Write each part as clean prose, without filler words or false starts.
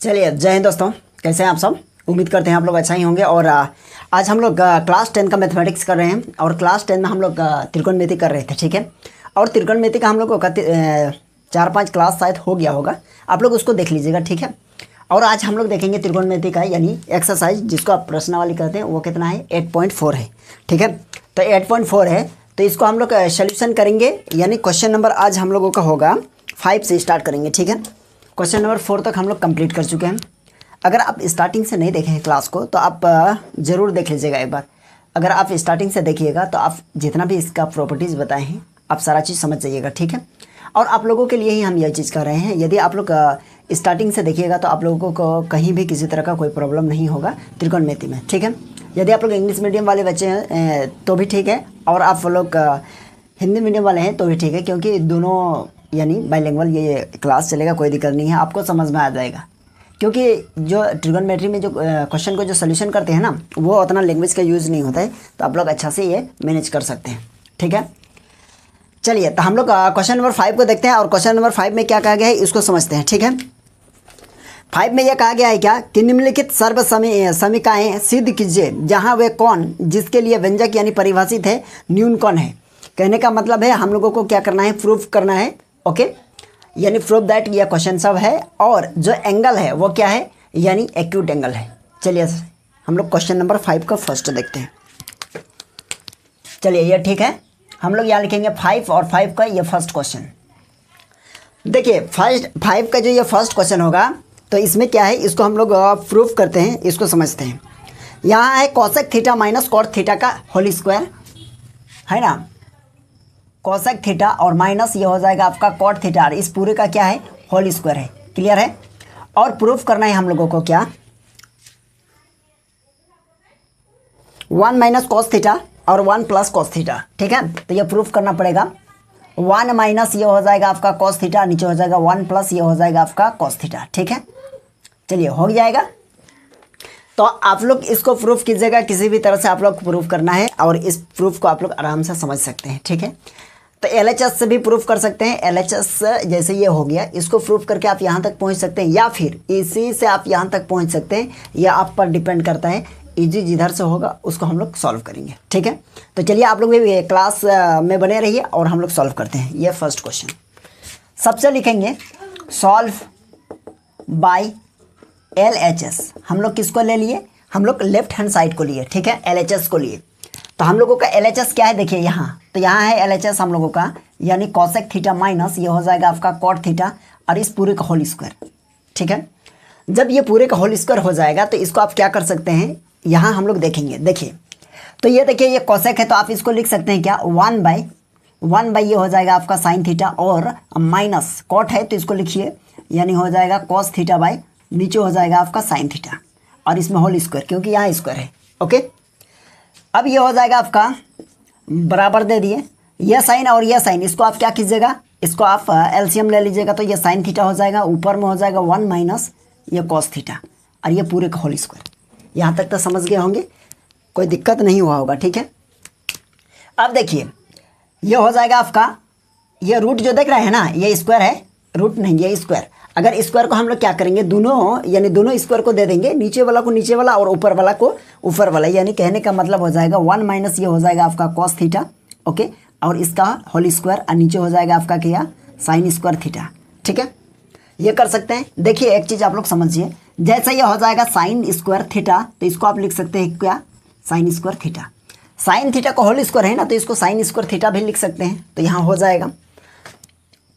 चलिए, जय हिंद दोस्तों। कैसे हैं आप सब? उम्मीद करते हैं आप लोग अच्छा ही होंगे। और आज हम लोग क्लास 10 का मैथमेटिक्स कर रहे हैं और क्लास 10 में हम लोग त्रिकोणमिति कर रहे थे, ठीक है। और त्रिकोणमिति का हम लोग को 4-5 क्लास शायद हो गया होगा, आप लोग उसको देख लीजिएगा, ठीक है। और आज हम लोग देखेंगे त्रिकोणमिति का यानी एक्सरसाइज, जिसको आप प्रश्नावली कहते हैं, वो कितना है 8.4 है, ठीक है। तो 8.4 है, तो इसको हम लोग सोल्यूशन करेंगे। यानी क्वेश्चन नंबर आज हम लोगों का होगा 5 से स्टार्ट करेंगे, ठीक है। क्वेश्चन नंबर 4 तक हम लोग कंप्लीट कर चुके हैं। अगर आप स्टार्टिंग से नहीं देखे हैं क्लास को तो आप ज़रूर देख लीजिएगा एक बार। अगर आप स्टार्टिंग से देखिएगा तो आप जितना भी इसका प्रॉपर्टीज़ बताए हैं आप सारा चीज़ समझ जाइएगा, ठीक है। और आप लोगों के लिए ही हम यह चीज़ कर रहे हैं। यदि आप लोग स्टार्टिंग से देखिएगा तो आप लोगों को कहीं भी किसी तरह का कोई प्रॉब्लम नहीं होगा त्रिकोणमिति में, ठीक है। यदि आप लोग इंग्लिश मीडियम वाले बच्चे हैं तो भी ठीक है, और आप लोग हिंदी मीडियम वाले हैं तो भी ठीक है, क्योंकि दोनों यानी बाइलिंगुअल ये क्लास चलेगा, कोई दिक्कत नहीं है, आपको समझ में आ जाएगा। क्योंकि जो ट्रिगोनोमेट्री में जो क्वेश्चन को जो सोल्यूशन करते हैं ना, वो उतना लैंग्वेज का यूज़ नहीं होता है, तो आप लोग अच्छा से ये मैनेज कर सकते हैं, ठीक है। चलिए, तो हम लोग क्वेश्चन नंबर 5 को देखते हैं। और क्वेश्चन नंबर 5 में क्या कहा गया है इसको समझते हैं, ठीक है। 5 में यह कहा गया है क्या कि निम्नलिखित सर्व समीकाएँ सिद्ध कीजिए जहाँ वे कौन जिसके लिए व्यंजक यानी परिभाषित है न्यून कौन है। कहने का मतलब है हम लोगों को क्या करना है, प्रूफ करना है, ओके। यानी प्रूफ दैट यह क्वेश्चन सब है, और जो एंगल है वो क्या है, यानी एक्यूट एंगल है। चलिए हम लोग क्वेश्चन नंबर 5 का फर्स्ट देखते हैं। चलिए ये ठीक है, हम लोग यहाँ लिखेंगे 5 और 5 का ये फर्स्ट क्वेश्चन। देखिए 5 का जो ये फर्स्ट क्वेश्चन होगा तो इसमें क्या है, इसको हम लोग प्रूफ करते हैं, इसको समझते हैं। यहाँ है cosec theta minus cot theta का होल स्क्वायर, है ना। कोसेक थीटा और माइनस ये हो जाएगा आपका कॉट थीटा, इस पूरे का क्या है होल स्क्वायर है, क्लियर है। और प्रूफ करना है हम लोगों को क्या, 1 माइनस कॉस थीटा और 1 प्लस कॉस थीटा, ठीक है। तो ये प्रूफ करना पड़ेगा। 1 माइनस ये हो जाएगा आपका कॉस थीटा, नीचे हो जाएगा 1 प्लस ये हो जाएगा आपका कॉस थीटा, ठीक है। चलिए हो जाएगा। तो आप लोग इसको प्रूफ कीजिएगा, किसी भी तरह से आप लोग प्रूफ करना है, और इस प्रूफ को आप लोग आराम से समझ सकते हैं, ठीक है। तो LHS से भी प्रूफ कर सकते हैं। LHS जैसे ये हो गया, इसको प्रूफ करके आप यहाँ तक पहुँच सकते हैं, या फिर इसी से आप यहाँ तक पहुँच सकते हैं, यह आप पर डिपेंड करता है। इजी जिधर से होगा उसको हम लोग सॉल्व करेंगे, ठीक है। तो चलिए आप लोग भी क्लास में बने रहिए और हम लोग सॉल्व करते हैं। ये फर्स्ट क्वेश्चन सबसे लिखेंगे सॉल्व बाय LHS। हम लोग किसको ले लिए, हम लोग लेफ्ट हैंड साइड को लिए, ठीक है, LHS को लिए। तो हम लोगों का LHS क्या है, देखिए यहाँ, तो यहाँ है LHS हम लोगों का, यानी कोसेक थीटा माइनस ये हो जाएगा आपका कॉट थीटा और इस पूरे का होल स्क्वायर, ठीक है। जब ये पूरे का होल स्क्वायर हो जाएगा तो इसको आप क्या कर सकते हैं, यहाँ हम लोग देखेंगे। देखिए तो ये देखिए ये कोसेक है, तो आप इसको लिख सकते हैं क्या, 1 बाई ये हो जाएगा आपका साइन थीटा, और माइनस कॉट है तो इसको लिखिए, यानी हो जाएगा कॉस थीटा बाई नीचे हो जाएगा आपका साइन थीटा, और इसमें होल स्क्वायर क्योंकि यहाँ स्क्वायर है, ओके। अब ये हो जाएगा आपका बराबर दे दिए, यह साइन और यह साइन, इसको आप क्या कीजिएगा, इसको आप LCM ले लीजिएगा, तो ये साइन थीटा हो जाएगा, ऊपर में हो जाएगा 1 माइनस ये कॉस थीटा, और ये पूरे का होल स्क्वायर। यहाँ तक तो समझ गए होंगे, कोई दिक्कत नहीं हुआ होगा, ठीक है। अब देखिए ये हो जाएगा आपका, ये रूट जो देख रहे हैं ना, ये स्क्वायर है, रूट नहीं ये स्क्वायर। अगर स्क्वायर को हम लोग क्या करेंगे, दोनों यानी दोनों स्क्वायर को दे देंगे, नीचे वाला को नीचे वाला और ऊपर वाला को ऊपर वाला, यानी कहने का मतलब हो जाएगा 1 माइनस ये हो जाएगा आपका कॉस थीटा, ओके, और इसका होल स्क्वायर, और नीचे हो जाएगा आपका क्या, साइन स्क्वायर थीटा, ठीक है। ये कर सकते हैं। देखिए एक चीज़ आप लोग समझिए, जैसे ये हो जाएगा साइन स्क्वायर थीटा, तो इसको आप लिख सकते हैं क्या, sine square theta. Sine theta का होल स्क्वायर है ना, तो इसको साइन स्क्वायर थीटा भी लिख सकते हैं, तो यहाँ हो जाएगा।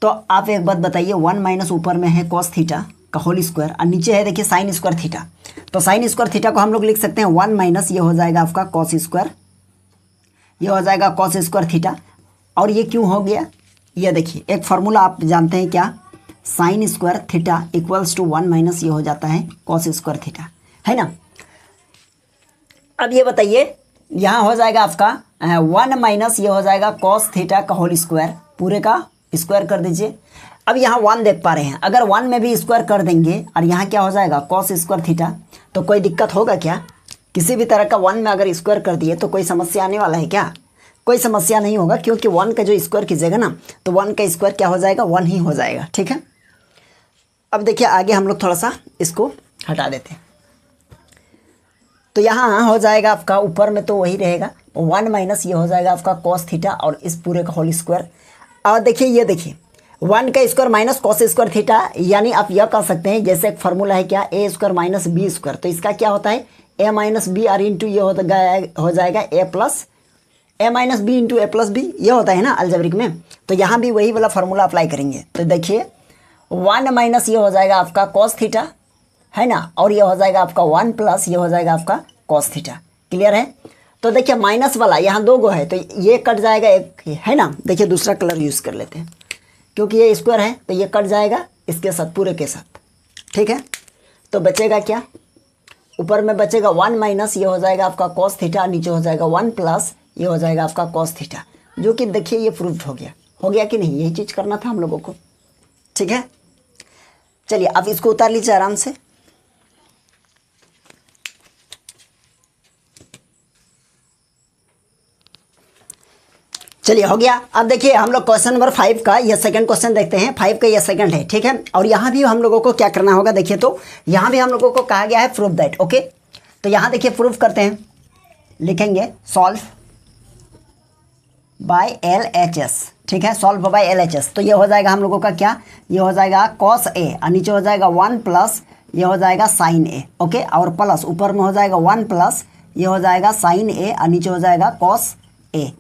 तो आप एक बात बताइए, 1 माइनस ऊपर में है कॉस थीटा का होल स्क्वायर, और नीचे है देखिए साइन स्क्वायर थीटा, तो साइन स्क्वायर थीटा को हम लोग लिख सकते हैं 1 माइनस ये हो जाएगा आपका कॉस स्क्वायर, ये हो जाएगा कॉस स्क्वायर थीटा। और ये क्यों हो गया, ये देखिए एक फार्मूला आप जानते हैं क्या, sine square theta equals to 1 minus ये हो जाता है कॉस स्क्वायर थीटा, है ना। अब ये बताइए, यहाँ हो जाएगा आपका 1 माइनस ये हो जाएगा कॉस थीटा का होल स्क्वायर, पूरे का स्क्वायर कर दीजिए। अब यहाँ 1 देख पा रहे हैं, अगर 1 में भी स्क्वायर कर देंगे और यहाँ क्या हो जाएगा कॉस स्क्वायर थीटा, तो कोई दिक्कत होगा क्या, किसी भी तरह का 1 में अगर स्क्वायर कर दिए तो कोई समस्या आने वाला है क्या, कोई समस्या नहीं होगा, क्योंकि 1 का जो स्क्वायर कीजिएगा ना, तो 1 का स्क्वायर क्या हो जाएगा, 1 ही हो जाएगा, ठीक है। अब देखिए आगे हम लोग थोड़ा सा इसको हटा देते हैं। तो यहाँ हो जाएगा आपका ऊपर में तो वही रहेगा 1 माइनस ये हो जाएगा आपका कॉस थीटा और इस पूरे का होल स्क्वायर। और देखिए ये देखिए 1 का square minus cos square theta, यानी आप यह कह सकते हैं जैसे एक फार्मूला है क्या ए स्क्वायर माइनस बी स्क्वायर, तो इसका क्या होता है ए माइनस बी आर इंटू ये हो जाएगा ए प्लस ए माइनस बी इंटू ए प्लस बी, ये होता है ना अलजेब्रिक में। तो यहाँ भी वही वाला फार्मूला अप्लाई करेंगे। तो देखिए 1 माइनस ये हो जाएगा आपका कॉस थीटा है ना, और ये हो जाएगा आपका 1 प्लस ये हो जाएगा आपका कॉस थीटा। क्लियर है। तो देखिए माइनस वाला यहाँ 2 गो है तो ये कट जाएगा एक है ना। देखिए दूसरा कलर यूज़ कर लेते हैं क्योंकि ये स्क्वायर है तो ये कट जाएगा इसके साथ पूरे के साथ। ठीक है। तो बचेगा क्या, ऊपर में बचेगा 1 माइनस ये हो जाएगा आपका कॉस थीटा, नीचे हो जाएगा 1 प्लस ये हो जाएगा आपका कॉस थीटा, जो कि देखिए ये प्रूफ हो गया कि नहीं, यही चीज़ करना था हम लोगों को। ठीक है। चलिए आप इसको उतार लीजिए आराम से। चलिए हो गया। अब देखिए हम लोग क्वेश्चन नंबर 5 का यह सेकंड क्वेश्चन देखते हैं। 5 का यह सेकंड है। ठीक है। और यहाँ भी हम लोगों को क्या करना होगा, देखिए तो यहाँ भी हम लोगों को कहा गया है प्रूफ दैट। ओके। तो यहाँ देखिए प्रूफ करते हैं, लिखेंगे सॉल्व बाय LHS। ठीक है। Solve by LHS। तो ये हो जाएगा हम लोगों का क्या, ये हो जाएगा कॉस ए और नीचे हो जाएगा 1 प्लस ये हो जाएगा साइन ए। ओके। और प्लस ऊपर में हो जाएगा 1 प्लस ये हो जाएगा साइन ए और नीचे हो जाएगा कॉस ए।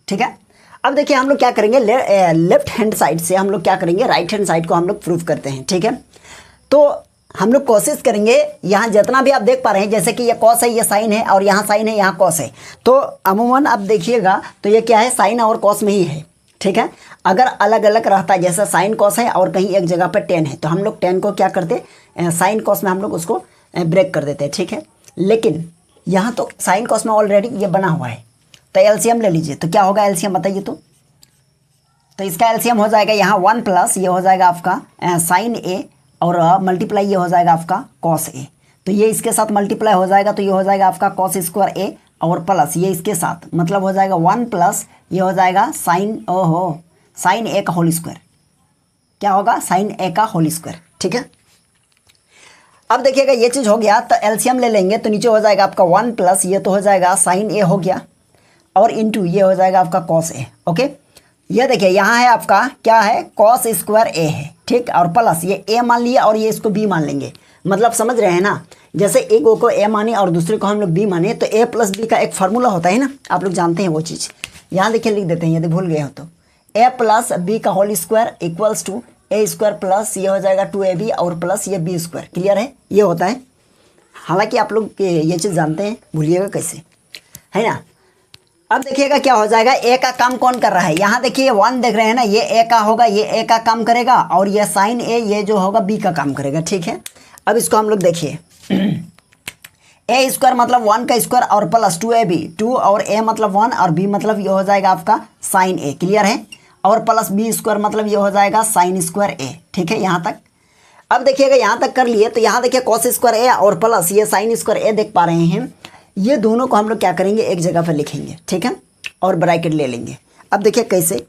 ठीक है। अब देखिए हम लोग क्या करेंगे, लेफ्ट हैंड साइड से हम लोग क्या करेंगे, राइट हैंड साइड को हम लोग प्रूफ करते हैं। ठीक है। तो हम लोग कोशिश करेंगे यहाँ जितना भी आप देख पा रहे हैं, जैसे कि ये कॉस है ये साइन है और यहाँ साइन है यहाँ कॉस है, तो अमूमन आप देखिएगा तो ये क्या है साइन और कॉस में ही है। ठीक है। अगर अलग अलग रहता है जैसे साइन कॉस है और कहीं एक जगह पर टेन है, तो हम लोग टेन को क्या करते साइन कॉस में हम लोग उसको ब्रेक कर देते हैं। ठीक है। लेकिन यहाँ तो साइन कॉस में ऑलरेडी ये बना हुआ है, तो एलसीएम ले लीजिए। तो क्या होगा एलसीएम बताइए। तो इसका एलसीएम हो जाएगा यहाँ 1 प्लस ये हो जाएगा आपका साइन ए और मल्टीप्लाई ये हो जाएगा आपका कॉस ए। तो ये इसके साथ मल्टीप्लाई हो जाएगा तो ये हो जाएगा आपका कॉस स्क्वायर ए और प्लस ये इसके साथ मतलब हो जाएगा 1 प्लस ये हो जाएगा साइन ए का होल स्क्वायर। क्या होगा, साइन ए का होल स्क्वायर। ठीक है। अब देखिएगा ये चीज़ हो गया तो एलसीएम ले लेंगे तो नीचे हो जाएगा आपका 1 प्लस ये तो हो जाएगा साइन ए हो गया और इंटू ये हो जाएगा आपका कॉस ए। ओके। ये देखिए यहाँ है आपका क्या है कॉस स्क्वायर ए है। ठीक। और प्लस ये ए मान लिया और ये इसको बी मान लेंगे, मतलब समझ रहे हैं ना। जैसे एक को ए माने और दूसरे को हम लोग बी माने, तो ए प्लस बी का एक फार्मूला होता है ना, आप लोग जानते हैं वो चीज़। यहाँ देखिए लिख देते हैं यदि भूल गए हो तो, ए प्लस बी का whole square equals to A square plus ये हो जाएगा 2ab और प्लस ये बी स्क्वायर। क्लियर है, ये होता है। हालांकि आप लोग ये चीज़ जानते हैं, भूलिएगा कैसे, है ना। अब देखिएगा क्या हो जाएगा, ए का काम कौन कर रहा है, यहाँ देखिए 1 देख रहे हैं ना, ये ए का होगा, ये ए का काम करेगा और ये साइन ए ये जो होगा बी का काम करेगा। ठीक है। अब इसको हम लोग देखिए ए स्क्वायर मतलब 1 का स्क्वायर और प्लस 2ab 2 और ए मतलब 1 और बी मतलब ये हो जाएगा आपका साइन ए। क्लियर है। और प्लस बी स्क्वायर मतलब ये हो जाएगा साइन स्क्वायर ए। ठीक है यहाँ तक। अब देखिएगा यहाँ तक कर लिए तो यहाँ देखिए कॉस स्क्वायर ए और प्लस ये साइन स्क्वायर ए देख पा रहे हैं, ये दोनों को हम लोग क्या करेंगे एक जगह पर लिखेंगे। ठीक है। और ब्रैकेट ले लेंगे। अब देखिए कैसे,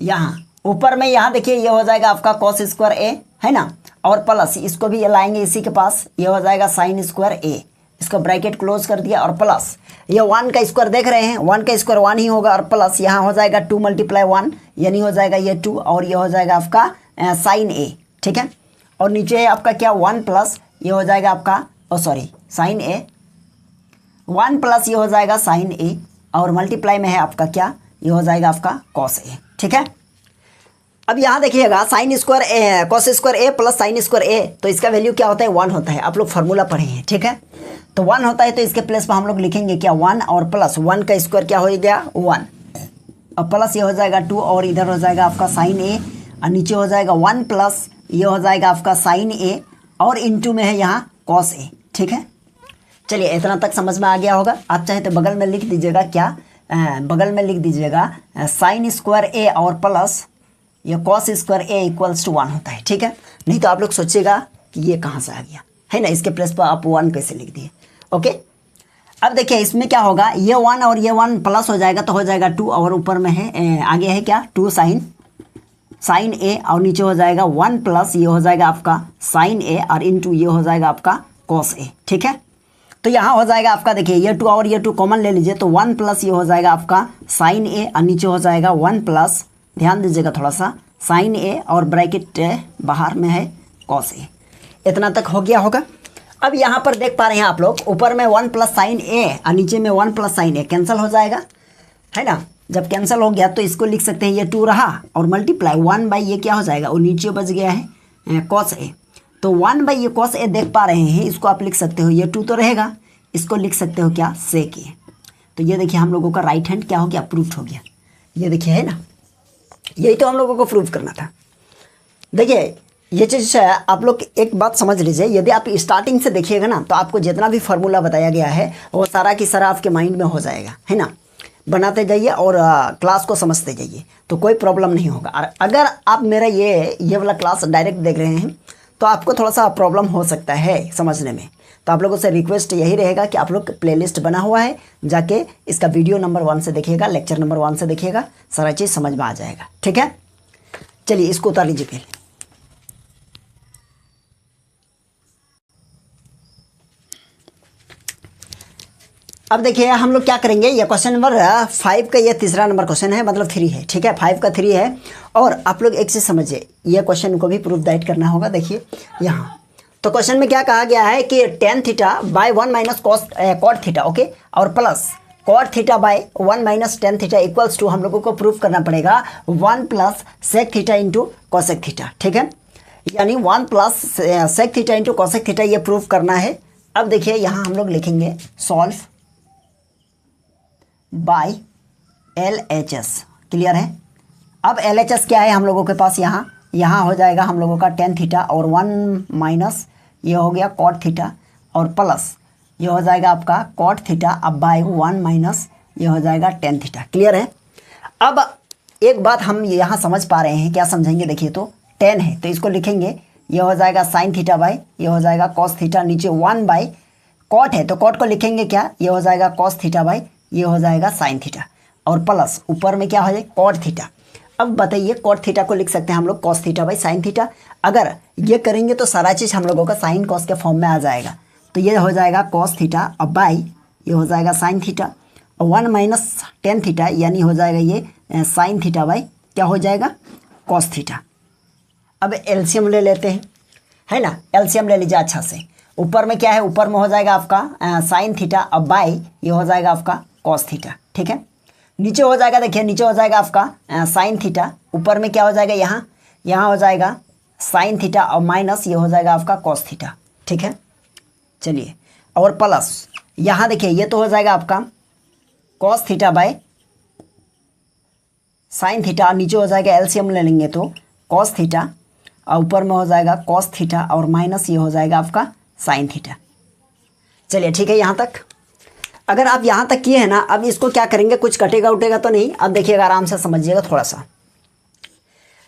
यहाँ ऊपर में यहाँ देखिए ये हो जाएगा आपका कॉस स्क्वायर ए है ना, और प्लस इसको भी ये लाएंगे इसी के पास, ये हो जाएगा साइन स्क्वायर ए। इसको ब्रैकेट क्लोज कर दिया और प्लस ये 1 का स्क्वायर देख रहे हैं, 1 का स्क्वायर 1 ही होगा और प्लस यहाँ हो जाएगा 2 × 1 यानी हो जाएगा ये 2 और ये हो जाएगा आपका साइन ए। ठीक है। और नीचे है आपका क्या 1 प्लस ये हो जाएगा आपका साइन ए, 1 प्लस ये हो जाएगा साइन ए और मल्टीप्लाई में है आपका क्या, ये हो जाएगा आपका कॉस ए। ठीक है। अब यहाँ देखिएगा साइन स्क्वायर ए कॉस स्क्वायर ए प्लस साइन स्क्वायर ए, तो इसका वैल्यू क्या होता है 1 होता है। आप लोग फार्मूला पढ़े हैं। ठीक है। तो 1 होता है तो इसके प्लेस पर हम लोग लिखेंगे क्या 1 और प्लस 1 का स्क्वायर क्या हो गया 1 और प्लस ये हो जाएगा 2 और इधर हो जाएगा आपका साइन ए और नीचे हो जाएगा 1 प्लस ये हो जाएगा आपका साइन ए और इंटू में है यहाँ कॉस ए। ठीक है। चलिए इतना तक समझ में आ गया होगा। आप चाहे तो बगल में लिख दीजिएगा क्या, बगल में लिख दीजिएगा साइन स्क्वायर ए और प्लस ये cos square A equals to 1 होता है। ठीक है। नहीं तो आप लोग सोचिएगा कि ये कहाँ से आ गया है ना, इसके प्लेस पर आप 1 कैसे लिख दिए। ओके। अब देखिए इसमें क्या होगा, ये 1 और ये 1 प्लस हो जाएगा तो हो जाएगा 2 और ऊपर में है आगे है क्या 2 साइन साइन ए और नीचे हो जाएगा 1 प्लस ये हो जाएगा आपका साइन ए और इंटू ये हो जाएगा आपका कॉस ए। ठीक है, तो यहाँ हो जाएगा आपका, देखिए ये 2 और ये 2 कॉमन ले लीजिए तो 1 प्लस ये हो जाएगा आपका साइन ए और नीचे हो जाएगा 1 प्लस, ध्यान दीजिएगा थोड़ा सा, साइन ए और ब्रैकेट बाहर में है कॉस ए। इतना तक हो गया होगा। अब यहाँ पर देख पा रहे हैं आप लोग, ऊपर में 1 प्लस साइन ए और नीचे में 1 प्लस साइन ए कैंसिल हो जाएगा, है ना। जब कैंसिल हो गया तो इसको लिख सकते हैं, ये 2 रहा और मल्टीप्लाई 1 बाई ये क्या हो जाएगा, वो नीचे बच गया है कॉस ए। तो 1 बाई ये कॉस ए देख पा रहे हैं, इसको आप लिख सकते हो, ये 2 तो रहेगा, इसको लिख सकते हो क्या, सेक ए। तो ये देखिए हम लोगों का राइट हैंड क्या हो गया, प्रूफ हो गया। ये देखिए, है ना, यही तो हम लोगों को प्रूफ करना था। देखिए ये चीज़ आप लोग एक बात समझ लीजिए, यदि आप स्टार्टिंग से देखिएगा ना तो आपको जितना भी फार्मूला बताया गया है वो सारा की सारा आपके माइंड में हो जाएगा, है ना। बनाते जाइए और क्लास को समझते जाइए तो कोई प्रॉब्लम नहीं होगा। और अगर आप मेरा ये वाला क्लास डायरेक्ट देख रहे हैं तो आपको थोड़ा सा प्रॉब्लम हो सकता है समझने में, तो आप लोगों से रिक्वेस्ट यही रहेगा कि आप लोग प्लेलिस्ट बना हुआ है, जाके इसका वीडियो नंबर 1 से देखिएगा, लेक्चर नंबर 1 से देखिएगा, सारा चीज़ समझ में आ जाएगा। ठीक है, चलिए इसको उतार लीजिए पहले। अब देखिए हम लोग क्या करेंगे, ये क्वेश्चन नंबर 5 का ये तीसरा नंबर क्वेश्चन है, मतलब 3 है। ठीक है, 5 का 3 है। और आप लोग एक चीज़ समझिए, ये क्वेश्चन को भी प्रूफ दैट करना होगा। देखिए यहाँ तो क्वेश्चन में क्या कहा गया है कि tan theta by 1 minus cot theta, okay, और plus cot theta by 1 minus tan theta equals to, हम लोगों को प्रूफ करना पड़ेगा 1 plus sec theta into cosec theta. ठीक है, यानी 1 plus sec theta into cosec theta ये प्रूफ करना है। अब देखिए यहाँ हम लोग लिखेंगे सॉल्व बाय LHS, क्लियर है। अब LHS क्या है हम लोगों के पास, यहाँ हो जाएगा हम लोगों का tan थीटा और 1 माइनस ये हो गया कॉट थीटा और प्लस ये हो जाएगा आपका कॉट थीटा, अब बाय 1 माइनस ये हो जाएगा tan थीटा, क्लियर है। अब एक बात हम यहाँ समझ पा रहे हैं, क्या समझेंगे, देखिए तो tan है तो इसको लिखेंगे, ये हो जाएगा साइन थीटा बाय ये हो जाएगा कॉस थीटा, नीचे 1 बाय कॉट है तो कॉट को लिखेंगे क्या, ये हो जाएगा कॉस थीटा बाय ये हो जाएगा साइन थीटा, और प्लस ऊपर में क्या हो जाएगा कॉट थीटा। अब बताइए कॉट थीटा को लिख सकते हैं हम लोग cos theta by sine theta. अगर ये करेंगे तो सारा चीज़ हम लोगों का साइन कॉस के फॉर्म में आ जाएगा, तो ये हो जाएगा कॉस थीटा अब बाई ये हो जाएगा साइन थीटा, और 1 माइनस tan थीटा यानी हो जाएगा ये साइन थीटा बाई क्या हो जाएगा कॉस थीटा। अब एलसीएम ले लेते हैं, है ना, एलसीएम ले लीजिए अच्छा से। ऊपर में क्या है, ऊपर में हो जाएगा आपका साइन थीटा अब बाई ये हो जाएगा आपका कॉस थीटा। ठीक है, नीचे हो जाएगा, देखिए नीचे हो जाएगा आपका साइन थीटा, ऊपर में क्या हो जाएगा यहाँ हो जाएगा साइन थीटा और माइनस ये हो जाएगा आपका कॉस थीटा। ठीक है, चलिए, और प्लस यहाँ देखिए ये तो हो जाएगा आपका cos theta by sine theta, नीचे हो जाएगा एलसीएम ले लेंगे तो कॉस थीटा और ऊपर में हो जाएगा कॉस थीटा और माइनस ये हो जाएगा आपका साइन थीटा। चलिए ठीक है, यहाँ तक अगर आप यहाँ तक किए हैं ना, अब इसको क्या करेंगे, कुछ कटेगा उटेगा तो नहीं। अब देखिएगा आराम से समझिएगा थोड़ा सा,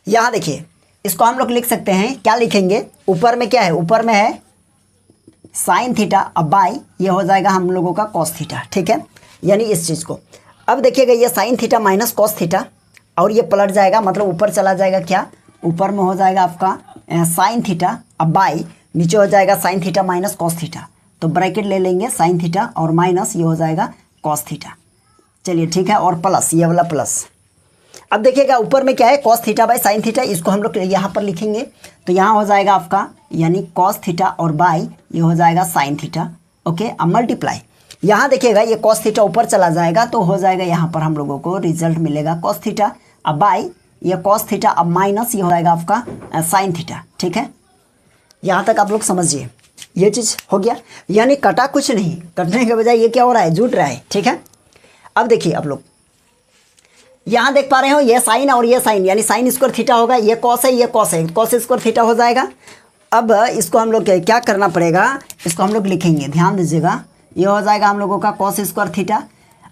यहाँ देखिए इसको हम लोग लिख सकते हैं, क्या लिखेंगे, ऊपर में क्या है, ऊपर में है साइन थीटा अब बाई ये हो जाएगा हम लोगों का कॉस थीटा। ठीक है, यानी इस चीज़ को अब देखिएगा ये sine theta minus cos theta और ये पलट जाएगा, मतलब ऊपर चला जाएगा, क्या ऊपर में हो जाएगा आपका साइन थीटा अब बाई नीचे हो जाएगा sine theta minus cos theta, तो ब्रैकेट ले लेंगे साइन थीटा और माइनस ये हो जाएगा कॉस थीटा। चलिए ठीक है, और प्लस ये वाला प्लस। अब देखिएगा ऊपर में क्या है cos theta by sine theta, इसको हम लोग यहाँ पर लिखेंगे तो यहाँ हो जाएगा आपका यानी कॉस थीटा और बाई ये हो जाएगा साइन थीटा। ओके, अब मल्टीप्लाई यहाँ देखिएगा ये कॉस थीटा ऊपर चला जाएगा तो हो जाएगा यहाँ पर हम लोगों को रिजल्ट मिलेगा कॉस थीटा अब बाई ये कॉस थीटा अब माइनस ये हो जाएगा आपका साइन थीटा। ठीक है, यहाँ तक आप लोग समझिए, ये चीज़ हो गया, यानी कटा कुछ नहीं, कटने के बजाय ये क्या हो रहा है, जुट रहा है। ठीक है, अब देखिए आप लोग यहाँ देख पा रहे हो ये साइन और ये साइन यानी साइन स्क्वायर थीटा होगा, ये कॉस है ये कॉस है, कॉस स्क्वायर थीटा हो जाएगा। अब इसको हम लोग क्या करना पड़ेगा, इसको हम लोग लिखेंगे, ध्यान दीजिएगा, ये हो जाएगा हम लोगों का कॉस स्क्वायर थीटा,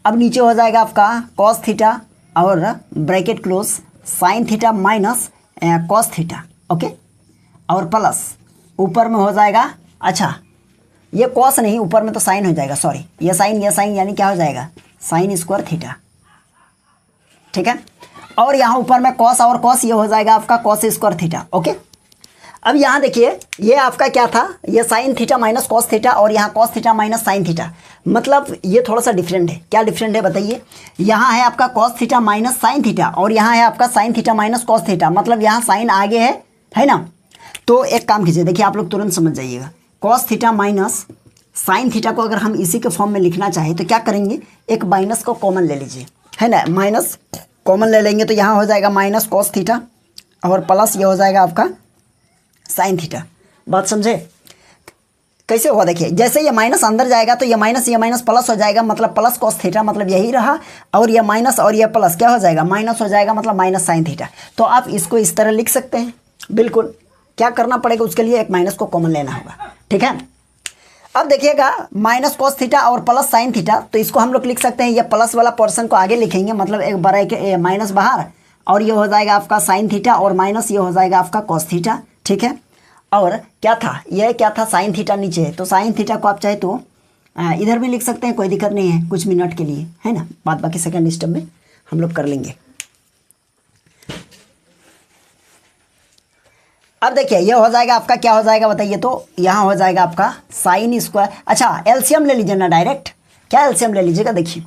अब नीचे हो जाएगा आपका कॉस थीटा और bracket close sine theta minus cos theta. Okay, और प्लस ऊपर में हो जाएगा, अच्छा ये कॉस नहीं, ऊपर में तो साइन हो जाएगा, सॉरी ये साइन यानी क्या हो जाएगा साइन स्क्वायर थीटा। ठीक है, और यहाँ ऊपर में कॉस और कॉस, ये हो जाएगा आपका कॉस स्क्वायर थीटा। ओके, अब यहाँ देखिए ये आपका क्या था, ये sine theta minus cos theta, और यहाँ cos theta minus sine theta, मतलब ये थोड़ा सा डिफरेंट है। क्या डिफरेंट है बताइए, यहाँ है आपका cos theta minus sine theta, और यहाँ है आपका sine theta minus cos theta, मतलब यहाँ साइन आगे है ना। तो एक काम कीजिए, देखिए आप लोग तुरंत समझ जाइएगा, cos theta minus sine theta को अगर हम इसी के फॉर्म में लिखना चाहें तो क्या करेंगे, एक माइनस को कॉमन ले लीजिए, है ना, माइनस कॉमन ले लेंगे तो यहाँ हो जाएगा माइनस कॉस थीटा और प्लस ये हो जाएगा आपका साइन थीटा। बात समझे कैसे होगा, देखिए जैसे ये माइनस अंदर जाएगा तो ये माइनस प्लस हो जाएगा, मतलब प्लस कॉस थीटा, मतलब यही रहा, और ये माइनस और ये प्लस क्या हो जाएगा, माइनस हो जाएगा, मतलब माइनस साइन थीटा। तो आप इसको इस तरह लिख सकते हैं, बिल्कुल। क्या करना पड़ेगा उसके लिए, एक माइनस को कॉमन लेना होगा, ठीक है। अब देखिएगा माइनस कॉस थीटा और प्लस साइन थीटा, तो इसको हम लोग लिख सकते हैं, ये प्लस वाला पोर्शन को आगे लिखेंगे, मतलब एक बड़ा के माइनस बाहर, और ये हो जाएगा आपका साइन थीटा, और माइनस ये हो जाएगा आपका कॉस थीटा, ठीक है। और क्या था, ये क्या था, साइन थीटा नीचे है, तो साइन थीटा को आप चाहे तो इधर भी लिख सकते हैं, कोई दिक्कत नहीं है, कुछ मिनट के लिए, है ना, बाद बाकी सेकंड स्टेप में हम लोग कर लेंगे। अब देखिए ये हो जाएगा आपका, क्या हो जाएगा बताइए, तो यहाँ हो जाएगा आपका साइन स्क्वायर। अच्छा एलसीएम ले लीजिए ना डायरेक्ट, क्या एलसीएम ले लीजिएगा, देखिए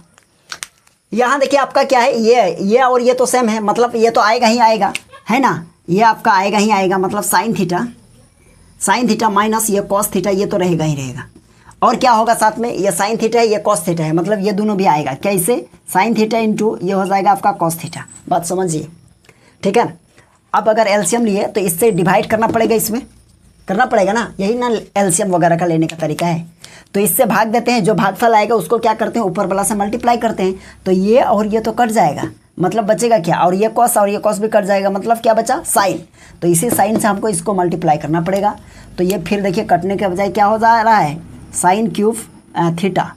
यहाँ देखिए आपका क्या है, ये और ये तो सेम है, मतलब ये तो आएगा ही आएगा, है ना, ये आपका आएगा ही आएगा, मतलब साइन थीटा माइनस ये कॉस थीटा, ये तो रहेगा ही रहेगा, और क्या होगा साथ में, ये साइन थीटा है, ये कॉस थीटा है, मतलब ये दोनों भी आएगा, कैसे, साइन थीटा इंटू ये हो जाएगा आपका कॉस थीटा। बात समझिए, ठीक है। अब अगर एलसीएम लिए तो इससे डिवाइड करना पड़ेगा, इसमें करना पड़ेगा ना, यही ना एलसीएम वगैरह का लेने का तरीका है। तो इससे भाग देते हैं, जो भागफल आएगा उसको क्या करते हैं, ऊपर वाला से मल्टीप्लाई करते हैं, तो ये और ये तो कट जाएगा, मतलब बचेगा क्या, और ये कॉस भी कट जाएगा, मतलब क्या बचा, साइन। तो इसी साइन से हमको इसको मल्टीप्लाई करना पड़ेगा, तो ये फिर देखिए कटने के बजाय क्या हो जा रहा है, साइन क्यूब थीटा,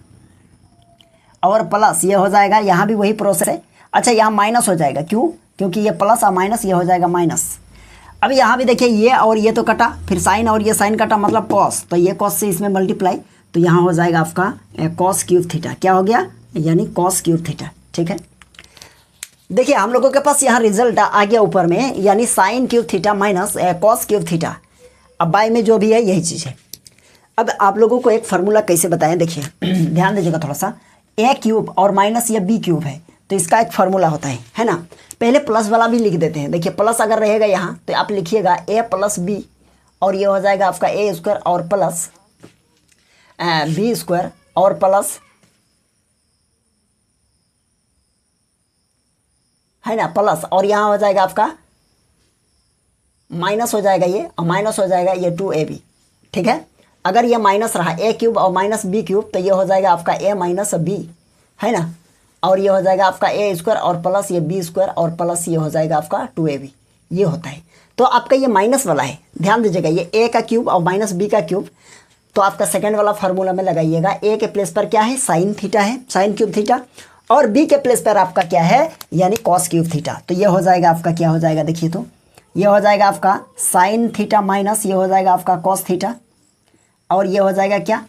और प्लस ये हो जाएगा, यहाँ भी वही प्रोसेस है। अच्छा यहाँ माइनस हो जाएगा, क्यों, क्योंकि ये प्लस और माइनस, ये हो जाएगा माइनस। अब यहाँ भी देखिए ये और ये तो कटा, फिर साइन और ये साइन कटा, मतलब कॉस, तो ये कॉस से इसमें मल्टीप्लाई, तो यहाँ हो जाएगा आपका कॉस क्यूब थीटा, क्या हो गया, यानी कॉस क्यूब थीटा, ठीक है। देखिए हम लोगों के पास यहाँ रिजल्ट आ गया ऊपर में, यानी sine cube theta minus cos cube theta. अब बाय में जो भी है यही चीज़ है। अब आप लोगों को एक फार्मूला कैसे बताएं, देखिए ध्यान दीजिएगा थोड़ा सा, ए क्यूब और माइनस ये बी क्यूब है, तो इसका एक फार्मूला होता है ना। पहले प्लस वाला भी लिख देते हैं, देखिए प्लस अगर रहेगा यहाँ तो आप लिखिएगा ए प्लस बी, और ये हो जाएगा आपका ए स्क्वायर और प्लस बी स्क्वायर और प्लस, है ना, प्लस, और यहाँ हो जाएगा आपका माइनस हो जाएगा ये, और माइनस हो जाएगा ये 2ab, ठीक है। अगर ये माइनस रहा ए क्यूब और माइनस बी क्यूब, तो ये हो जाएगा आपका ए माइनस बी, है ना, और ये हो जाएगा आपका ए स्क्वायर और प्लस ये बी स्क्वायर और प्लस ये हो जाएगा आपका 2ab, ये होता है। तो आपका ये माइनस वाला है, ध्यान दीजिएगा, ये ए का क्यूब और माइनस बी का क्यूब, तो आपका सेकंड वाला फार्मूला में लगाइएगा, ए के प्लेस पर क्या है, साइन थीटा है, साइन क्यूब थीटा, और बी के प्लेस पर आपका क्या है, यानी कॉस क्यूब थीटा। तो ये हो जाएगा आपका, क्या हो जाएगा देखिए, तो ये हो जाएगा आपका साइन थीटा माइनस ये हो जाएगा आपका कॉस थीटा, और ये हो जाएगा क्या,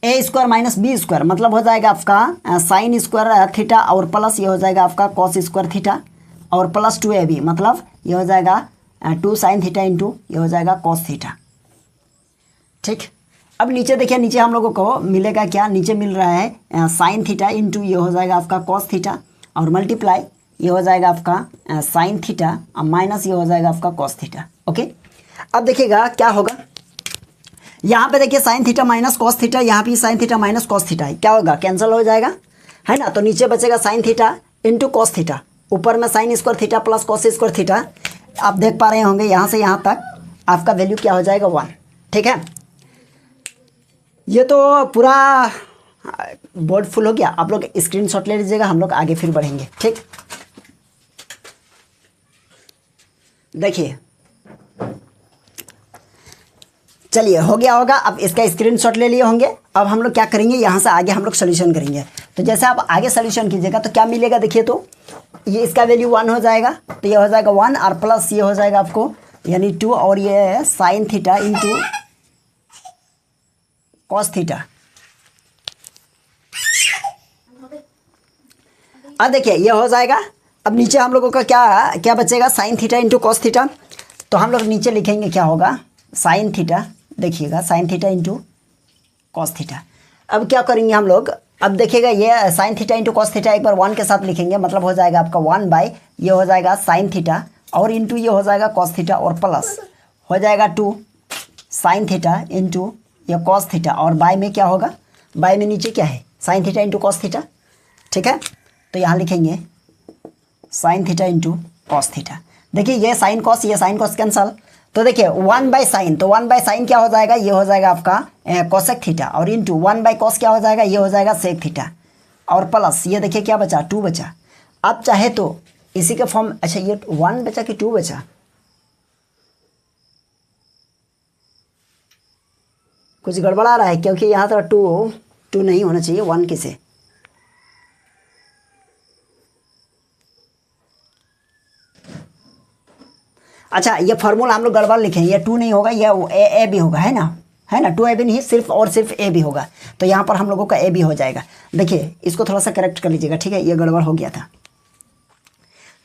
ए स्क्वायर माइनस बी स्क्वायर, मतलब हो जाएगा आपका साइन स्क्वायर थीटा, और प्लस ये हो जाएगा आपका कॉस स्क्वायर थीटा, और प्लस 2ab, मतलब ये हो जाएगा 2 साइन थीटा इंटू ये हो जाएगा कॉस थीटा, ठीक। अब नीचे देखिए, नीचे हम लोगों को मिलेगा क्या, नीचे मिल रहा है साइन थीटा इंटू ये हो जाएगा आपका कॉस थीटा, और मल्टीप्लाई ये हो जाएगा आपका साइन थीटा और माइनस ये हो जाएगा आपका कॉस थीटा, ओके। अब देखिएगा क्या होगा, यहाँ पे देखिए sine theta minus cos theta, यहाँ भी sine theta minus cos theta है, क्या होगा, कैंसिल हो जाएगा, है ना। तो नीचे बचेगा sine theta into cos theta, ऊपर में sign square theta plus cos square theta. आप देख पा रहे होंगे यहाँ से यहाँ तक आपका वैल्यू क्या हो जाएगा, 1, ठीक है। ये तो पूरा बोर्ड फुल हो गया, आप लोग स्क्रीनशॉट ले लीजिएगा, हम लोग आगे फिर बढ़ेंगे, ठीक। देखिए चलिए हो गया होगा, अब इसका स्क्रीनशॉट ले लिए होंगे। अब हम लोग क्या करेंगे, यहाँ से आगे हम लोग सोल्यूशन करेंगे। तो जैसे आप आगे सोल्यूशन कीजिएगा तो क्या मिलेगा, देखिए तो ये इसका वैल्यू 1 हो जाएगा, तो ये हो जाएगा 1, और प्लस ये हो जाएगा आपको यानी 2, और ये sine theta into cos theta. अब देखिए ये हो जाएगा। अब नीचे हम लोगों का क्या क्या बचेगा, sine theta into cos theta. तो हम लोग नीचे लिखेंगे क्या होगा, साइन थीटा, देखिएगा sine theta into cos theta. अब क्या करेंगे हम लोग, अब देखिएगा ये sine theta into cos theta एक बार 1 के साथ लिखेंगे, मतलब हो जाएगा आपका 1 बाई ये हो जाएगा साइन थीटा और इंटू ये हो जाएगा कॉस थीटा और प्लस हो जाएगा 2 साइन थीटा इंटू ये कॉस थीटा और बाय में क्या होगा, बाय में नीचे क्या है sine theta into cos theta. ठीक है, तो यहाँ लिखेंगे sine theta into cos theta. देखिए ये साइन कॉस कैंसल, तो देखिए 1 बाई साइन, तो 1 बाई साइन क्या हो जाएगा, ये हो जाएगा आपका कोसेक थीटा और इंटू 1 बाई कॉस क्या हो जाएगा, ये हो जाएगा सेक थीटा और प्लस ये देखिए क्या बचा 2 बचा। अब चाहे तो इसी के फॉर्म, अच्छा ये 1 बचा कि 2 बचा, कुछ गड़बड़ा रहा है क्योंकि यहाँ तो 2 नहीं होना चाहिए, 1 किसे। अच्छा ये फार्मूला हम लोग गड़बड़ लिखे हैं, ये 2 नहीं होगा, ये ए भी होगा, है ना 2 ए भी नहीं, सिर्फ और सिर्फ ए भी होगा, तो यहाँ पर हम लोगों का ए भी हो जाएगा। देखिए इसको थोड़ा सा करेक्ट कर लीजिएगा, ठीक है, ये गड़बड़ हो गया था।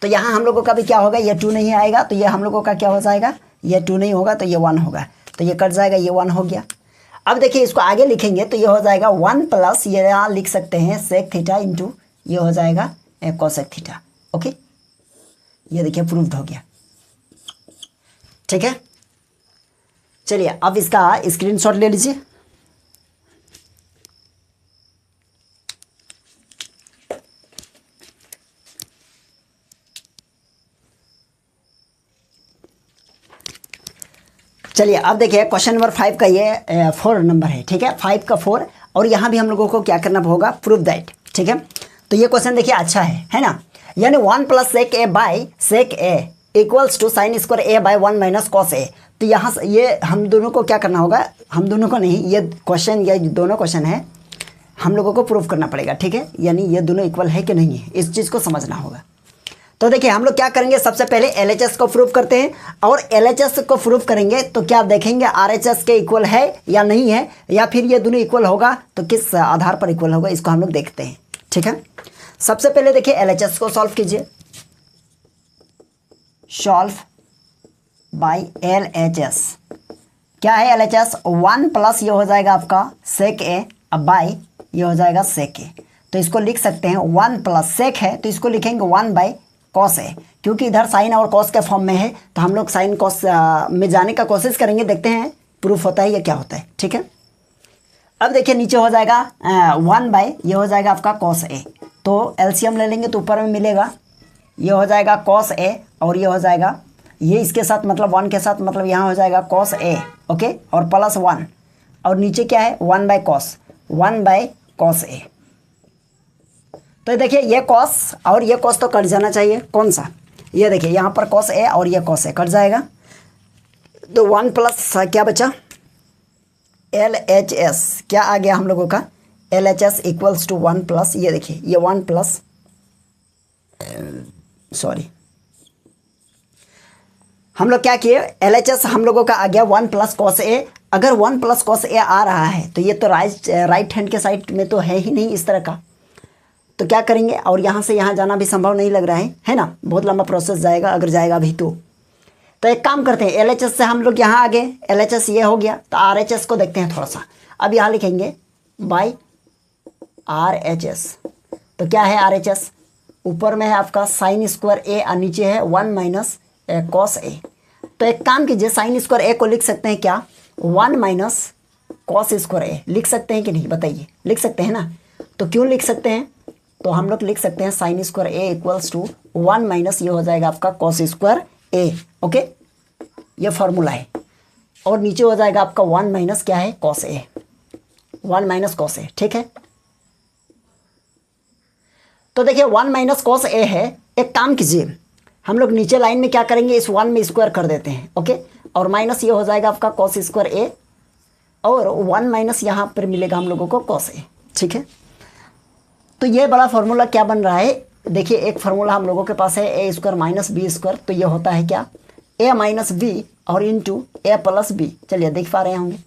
तो यहाँ हम लोगों का भी क्या होगा, ये 2 नहीं आएगा, तो ये हम लोगों का क्या हो जाएगा, ये 2 नहीं होगा तो ये 1 होगा, तो ये कट जाएगा, ये 1 हो गया। अब देखिए इसको आगे लिखेंगे तो ये हो जाएगा 1 प्लस ये यहाँ लिख सकते हैं सेक थीटा इंटू ये हो जाएगा कोसेक थीटा। ओके, ये देखिए प्रूव्ड हो गया। ठीक है, चलिए अब इसका स्क्रीनशॉट ले लीजिए। चलिए अब देखिए क्वेश्चन नंबर 5 का ये 4 नंबर है, ठीक है, 5 का 4, और यहाँ भी हम लोगों को क्या करना होगा, प्रूव दैट। ठीक है, तो ये क्वेश्चन देखिए अच्छा है ना, यानी 1 plus sec A by sec A equals to sine square A by 1 minus cos A. तो यहाँ से ये हम दोनों को क्या करना होगा, हम दोनों को नहीं, ये क्वेश्चन, ये दोनों क्वेश्चन है, हम लोगों को प्रूव करना पड़ेगा। ठीक है, यानी ये दोनों इक्वल है कि नहीं है, इस चीज़ को समझना होगा। तो देखिए हम लोग क्या करेंगे, सबसे पहले LHS को प्रूव करते हैं, और LHS को प्रूव करेंगे तो क्या देखेंगे RHS के इक्वल है या नहीं है, या फिर ये दोनों इक्वल होगा तो किस आधार पर इक्वल होगा, इसको हम लोग देखते हैं। ठीक है, सबसे पहले देखिए LHS को सॉल्व कीजिए, सॉल्व बाय LHS। क्या है LHS, 1 प्लस ये हो जाएगा आपका सेक ए, अब बाई ये हो जाएगा सेक ए, तो इसको लिख सकते हैं 1 प्लस सेक है तो इसको लिखेंगे 1 बाई कॉस है, क्योंकि इधर साइन और कॉस के फॉर्म में है, तो हम लोग साइन कॉस में जाने का कोशिश करेंगे, देखते हैं प्रूफ होता है या क्या होता है। ठीक है, अब देखिए नीचे हो जाएगा 1 बाई ये हो जाएगा आपका कॉस ए, तो एलसीएम ले लेंगे तो ऊपर में मिलेगा, ये हो जाएगा कॉस ए और ये हो जाएगा ये इसके साथ मतलब 1 के साथ, मतलब यहाँ हो जाएगा कॉस ए, ओके, और प्लस 1, और नीचे क्या है 1 बाई कॉस ए। तो देखिए ये कॉस और ये कॉस तो कट जाना चाहिए, कौन सा, ये देखिए यहाँ पर कॉस ए और ये कॉस ए कट जाएगा, तो 1 प्लस क्या बचा LHS, क्या आ गया हम लोगों का LHS इक्वल्स टू 1 प्लस, ये देखिए ये 1 प्लस सॉरी हम लोग क्या किए, LHS हम लोगों का आ गया 1 प्लस कॉस ए। अगर 1 प्लस कॉस ए आ रहा है तो ये तो राइट हैंड के साइड में तो है ही नहीं इस तरह का, तो क्या करेंगे, और यहाँ से यहाँ जाना भी संभव नहीं लग रहा है ना, बहुत लंबा प्रोसेस जाएगा, अगर जाएगा भी तो एक काम करते हैं LHS से हम लोग यहाँ आ गए, LHS ये हो गया, तो RHS को देखते हैं थोड़ा सा। अब यहाँ लिखेंगे बाई RHS, तो क्या है RHS, ऊपर में है आपका साइन स्क्वायर ए और नीचे है 1 माइनस कॉस ए। तो एक काम कीजिए, साइन स्क्वायर ए को लिख सकते हैं क्या 1 माइनस कॉस स्क्वायर ए, लिख सकते हैं कि नहीं बताइए, लिख सकते हैं ना, तो क्यों लिख सकते हैं, तो हम लोग लिख सकते हैं sine square A equals to 1 minus ये हो जाएगा आपका कॉस स्क्वायर ए। ओके, ये फॉर्मूला है, और नीचे हो जाएगा आपका 1 माइनस क्या है कॉस ए, 1 माइनस कॉस ए। ठीक है, तो देखिए 1 माइनस कॉस ए है, एक काम कीजिए हम लोग नीचे लाइन में क्या करेंगे, इस 1 में स्क्वायर कर देते हैं, ओके, और माइनस ये हो जाएगा आपका कॉस स्क्वायर ए, और 1 माइनस यहाँ पर मिलेगा हम लोगों को कॉस ए। ठीक है, तो ये बड़ा फार्मूला क्या बन रहा है, देखिए एक फार्मूला हम लोगों के पास है ए स्क्वायर माइनस बी स्क्वायर, तो ये होता है क्या ए माइनस बी और इंटू ए प्लस बी। चलिए देख पा रहे होंगे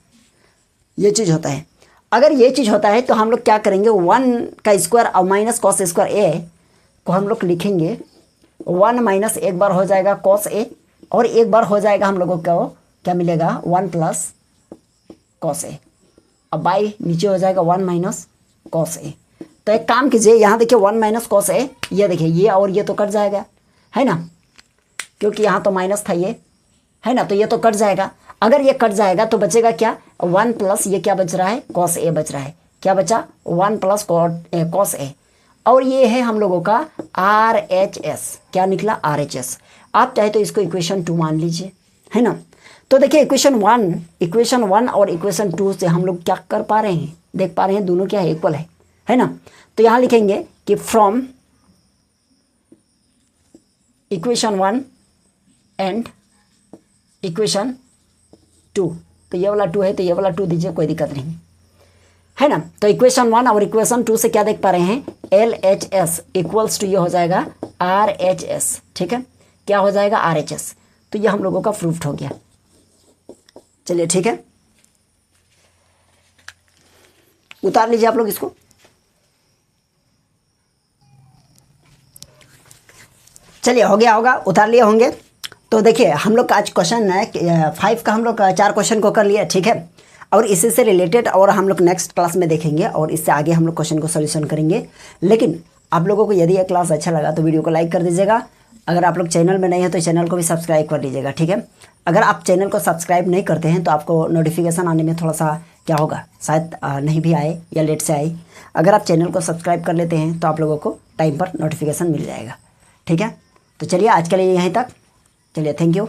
ये चीज़ होता है। अगर ये चीज़ होता है तो हम लोग क्या करेंगे, 1 का स्क्वायर और माइनस कॉस स्क्वायर ए को हम लोग लिखेंगे 1 माइनस एक बार हो जाएगा कॉस ए और एक बार हो जाएगा हम लोगों को क्या मिलेगा 1 प्लस कॉस ए। अब बाई नीचे हो जाएगा 1 माइनस कॉस ए। तो एक काम कीजिए, यहाँ देखिए 1 माइनस कॉस ए, ये देखिए ये और ये तो कट जाएगा है ना, क्योंकि यहाँ तो माइनस था ये है ना, तो ये तो कट जाएगा। अगर ये कट जाएगा तो बचेगा क्या 1 प्लस ये क्या बच रहा है कॉस ए बच रहा है। क्या बचा 1 प्लस कॉस ए और ये है हम लोगों का आर एच एस। क्या निकला आर एच एस। आप चाहे तो इसको इक्वेशन 2 मान लीजिए है ना। तो देखिए इक्वेशन 1 और इक्वेशन 2 से हम लोग क्या कर पा रहे हैं, देख पा रहे हैं दोनों क्या है इक्वल है ना। तो यहाँ लिखेंगे कि फ्रॉम इक्वेशन 1 एंड इक्वेशन 2, तो ये वाला 2 है तो ये वाला 2 दीजिए, कोई दिक्कत नहीं है ना। तो इक्वेशन 1 और इक्वेशन 2 से क्या देख पा रहे हैं L H S equals to ये हो जाएगा आर एच एस। ठीक है, क्या हो जाएगा आर एच एस। तो ये हम लोगों का प्रूफ्ड हो गया। चलिए ठीक है, उतार लीजिए आप लोग इसको। चलिए हो गया होगा, उतार लिए होंगे। तो देखिए हम लोग का आज क्वेश्चन है 5 का हम लोग 4 क्वेश्चन को कर लिया। ठीक है, और इसी से रिलेटेड और हम लोग नेक्स्ट क्लास में देखेंगे और इससे आगे हम लोग क्वेश्चन को सॉल्यूशन करेंगे। लेकिन आप लोगों को यदि यह क्लास अच्छा लगा तो वीडियो को लाइक कर दीजिएगा। अगर आप लोग चैनल में नहीं है तो चैनल को भी सब्सक्राइब कर लीजिएगा। ठीक है, अगर आप चैनल को सब्सक्राइब नहीं करते हैं तो आपको नोटिफिकेशन आने में थोड़ा सा क्या होगा, शायद नहीं भी आए या लेट से आए। अगर आप चैनल को सब्सक्राइब कर लेते हैं तो आप लोगों को टाइम पर नोटिफिकेशन मिल जाएगा। ठीक है, तो चलिए आज के लिए यहीं तक। चलिए, थैंक यू।